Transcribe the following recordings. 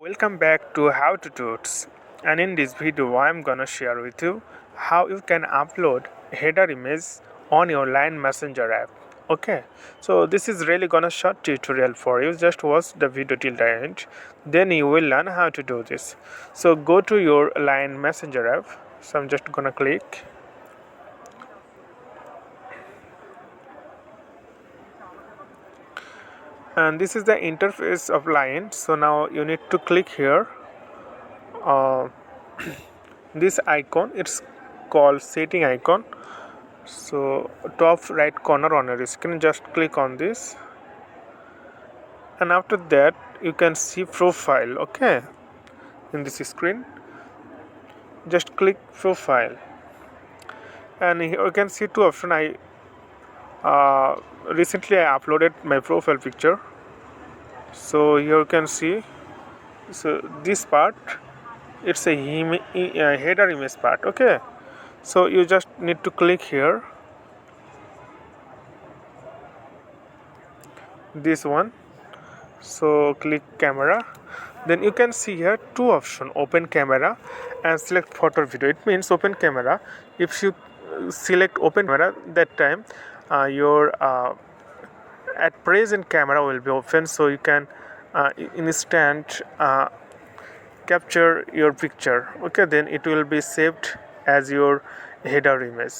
Welcome back to How to Tuts, and in this video I'm gonna share with you how you can upload header image on your Line Messenger app. Okay, so this is really gonna short tutorial for you. Just watch the video till the end, then you will learn how to do this. So go to your Line Messenger app. So I'm just gonna click. And this is the interface of Line. So now you need to click here. This icon, it's called setting icon. So top right corner on your screen, just click on this, and after that you can see profile. Okay, in this screen just click profile, and here you can see two options. Recently I uploaded my profile picture, so here you can see. So this part, it's a header image part. Okay, so you just need to click here, this one. So click camera, then you can see here two options: open camera and select photo video. It means open camera. If you select open camera, that time your at present camera will be open, so you can instant capture your picture. Okay, then it will be saved as your header image.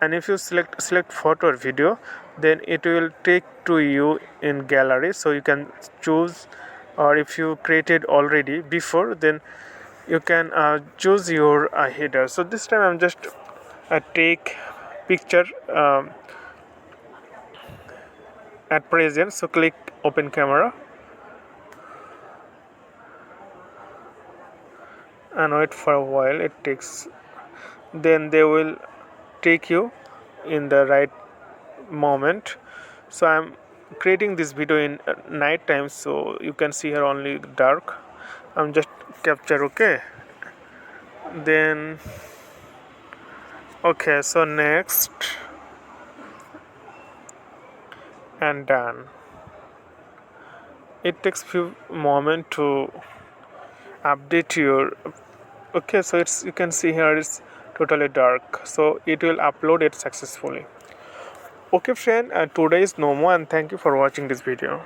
And if you select photo or video, then it will take to you in gallery, so you can choose, or if you created already before, then you can choose your header. So this time I'm just take picture at present, so click open camera and wait for a while. It takes, then they will take you in the right moment. So I'm creating this video in night time, so you can see here only dark. I'm just capture. Okay, then okay, so next and done. It takes few moment to update your. Okay, so it's, you can see here it's totally dark, so it will upload it successfully. Okay friend, today is no more, and thank you for watching this video.